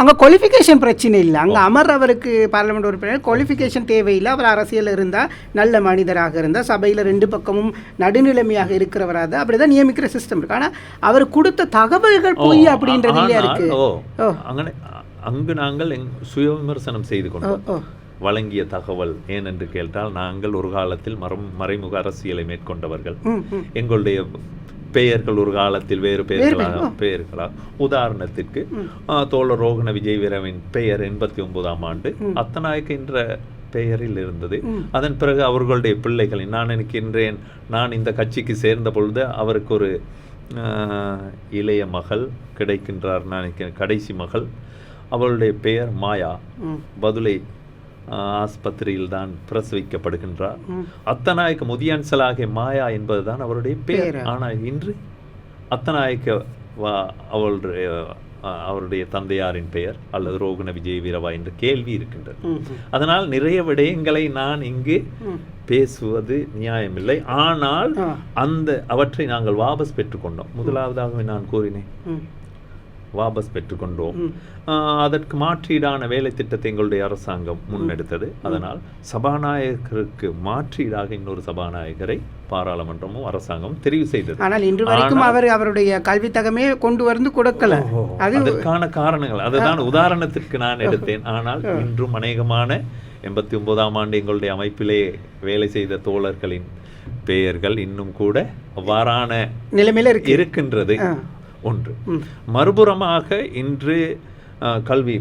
அங்கே குவாலிஃபிகேஷன் பிரச்சனை இல்லை. அங்கே அவருக்கு பார்லிமெண்ட் உறுப்பினர் குவாலிஃபிகேஷன் தேவையில்லை. அவர் அரசியல் இருந்தால் நல்ல மனிதராக இருந்தால் சபையில் 2 பக்கமும் நடுநிலைமையாக இருக்கிறவராக அப்படி தான் நியமிக்கிற சிஸ்டம் இருக்கு. ஆனால் அவர் கொடுத்த தகவல்கள் பொய் அப்படின்றது இல்லையா இருக்கு. அங்கு நாங்கள் சுய விமர்சனம் செய்து கொண்டோம். வழங்கிய தகவல் ஏனென்று கேட்டால் நாங்கள் ஒரு காலத்தில் மறைமுக அரசியலை மேற்கொண்டவர்கள். எங்களுடைய பெயர்கள் ஒரு காலத்தில் வேறு பெயர்களா உதாரணத்திற்கு தோழர் ரோகண விஜய் வீரவின் பெயர் 89ஆம் ஆண்டு அத்தநாயக்க என்ற பெயரில் இருந்தது. அதன் பிறகு அவர்களுடைய பிள்ளைகளை நான் நினைக்கின்றேன், நான் இந்த கட்சிக்கு சேர்ந்த பொழுது அவருக்கு ஒரு இளைய மகள் கிடைக்கின்றார். நான் நினைக்கிறேன் கடைசி மகள், அவளுடைய பெயர் மாயா. பதுளை ஆஸ்பத்திரியில் தான் பிரசவிக்கப்படுகின்றார். அத்தநாயக்க முதியன்சலாகிய மாயா என்பதுதான் அவருடைய பெயர். ஆனால் இன்று அத்தநாயக்க அவருடைய தந்தையாரின் பெயர் அல்லது ரோகண விஜய் வீரவா என்ற கேள்வி இருக்கின்றது. அதனால் நிறைய விடயங்களை நான் இங்கு பேசுவது நியாயமில்லை. ஆனால் அவற்றை நாங்கள் வாபஸ் பெற்றுக்கொண்டோம். முதலாவதாக நான் கூறினேன், வாபஸ் பெற்றுக்கொண்டோம். அதற்கு மாற்றீடான வேலை திட்டத்தை எங்களுடைய அரசாங்கம் முன்னெடுத்தது. அதனால் சபாநாயகருக்கு மாற்றீடாக இன்னொரு சபாநாயகரை பாராளுமன்றமும் அரசாங்கம் தெரிவு செய்தது. ஆனால் இன்று வரைக்கும் அவருடைய கல்வி தகமே கொண்டு வந்து கொடுக்கல. அதற்கான காரணங்கள் அதுதான் உதாரணத்திற்கு நான் எடுத்தேன். ஆனால் இன்றும் அநேகமான 89ஆம் ஆண்டு எங்களுடைய அமைப்பிலே வேலை செய்த தோழர்களின் பெயர்கள் இன்னும் கூட அவ்வாறான நிலைமையில இருக்கின்றது. ஒன்று. மறுபுறமாக இன்று கல்வி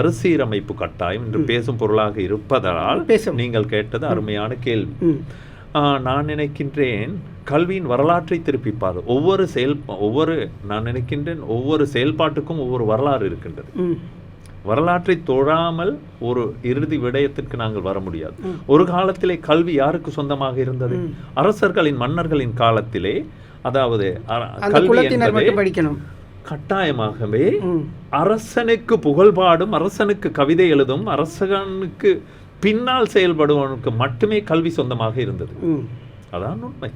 மறுசீரமைப்பு கட்டாயம் இன்று பேசும் பொருளாக இருப்பதால் நீங்கள் கேட்டது அருமையான கேள்வி. நான் நினைக்கின்றேன் கல்வியின் வரலாற்றை திருப்பிப்பார். நான் நினைக்கின்றேன் ஒவ்வொரு செயல்பாட்டுக்கும் ஒவ்வொரு வரலாறு இருக்கின்றது. வரலாற்றை தொழாமல் ஒரு இறுதி விடயத்திற்கு நாங்கள் வர முடியாது. ஒரு காலத்திலே கல்வி யாருக்கு சொந்தமாக இருந்தது? அரசர்களின் மன்னர்களின் காலத்திலே. அதாவது கல்வி என்பது கட்டாயமாகவே அரசனுக்கு புகழ்பாடும், அரசனுக்கு கவிதை எழுதும், அரசனுக்கு பின்னால் செயல்படுவனுக்கு மட்டுமே கல்வி சொந்தமாக இருந்தது. அதான் உண்மை.